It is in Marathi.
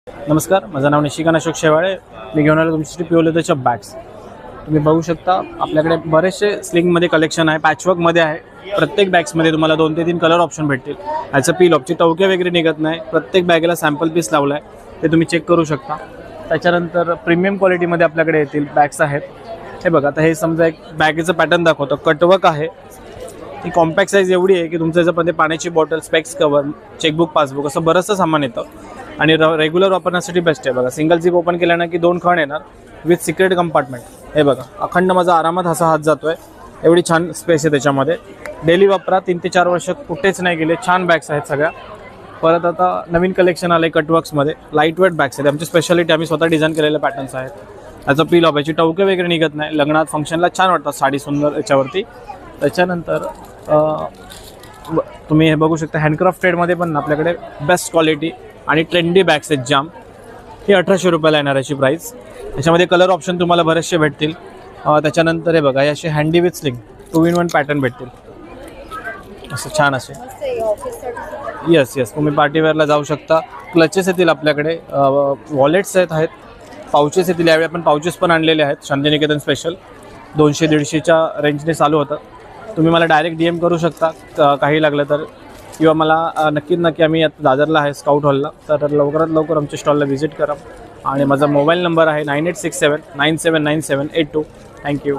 नमस्कार, माझं नाव निशिकांत अशोक शेवाळे. मी घेऊन आलो तुमच्यासाठी प्युअर लेदरच्या बॅग्स. तुम्ही बघू शकता आपल्याकडे बरेचसे स्लिंगमध्ये कलेक्शन आहे, पॅचवर्कमध्ये आहे. प्रत्येक बॅग्समध्ये तुम्हाला 2 ते 3 कलर ऑप्शन भेटतील. याचं पील ऑफची टवके वगैरे निघत नाही. प्रत्येक बॅगेला सॅम्पल पीस लावला आहे, ते तुम्ही चेक करू शकता. त्याच्यानंतर प्रीमियम क्वालिटीमध्ये आपल्याकडे येतील बॅग्स आहेत. हे बघा, आता हे समजा एक बॅगेचं पॅटर्न दाखवतो. कटवर्क आहे. ही कॉम्पॅक्ट साईज एवढी आहे की तुमचं याच्यामध्ये पाण्याची bottle, specs cover, chequebook, passbook असं बरंचसं सामान येतं आणि रेग्युलर वापरण्यासाठी बेस्ट आहे. बघा, सिंगल झिप ओपन केल्यानं की 2 खण येणार विथ सिक्रेट कंपार्टमेंट. हे बघा, अखंड माझा आरामात असा हात जातोय. एवढी छान स्पेस आहे त्याच्यामध्ये. डेली वापरा, 3 ते 4 वर्ष कुठेच नाही गेले. छान बॅग्स आहेत सगळ्या. परत आता नवीन कलेक्शन आलं आहे कटवर्क्समध्ये. लाईट वेट बॅग्स आहेत. आमची स्पेशालिटी, आम्ही स्वतः डिझाईन केलेले पॅटर्न्स आहेत. त्याचं पील ऑफ, याची टवके वगैरे निघत नाही. लग्नात फंक्शनला छान वाटतात साडी सुंदर याच्यावरती. त्याच्यानंतर तुम्ही हे बघू शकता, हँडक्राफ्ट ट्रेडमध्ये पण आपल्याकडे बेस्ट क्वालिटी आणि ट्रेंडी बॅग्स आहेत जाम. ही 1800 रुपयाला येणार याची प्राईस. याच्यामध्ये कलर ऑप्शन तुम्हाला बरेचसे भेटतील. त्याच्यानंतर हे बघा, हे असे हँडी विथ स्लिंग 2 in 1 पॅटर्न भेटतील. असं छान असे. येस, तुम्ही पार्टीवेअरला जाऊ शकता. क्लचेस येतील आपल्याकडे, वॉलेट्स आहेत, पाउचेस येतील. यावेळी आपण पाउचेस पण आणलेले आहेत. शांतिनिकेतन स्पेशल 200-150च्या रेंजने चालू होतं. तुम्ही मला डायरेक्ट DM करू शकता काही लागलं तर, किंवा मला नक्की आम्ही आता दादरला आहे स्काउट हॉलला, तर लवकरात लवकर आमच्या स्टॉलला व्हिजिट करा. आणि माझा मोबाईल नंबर आहे 9867979782. थँक्यू.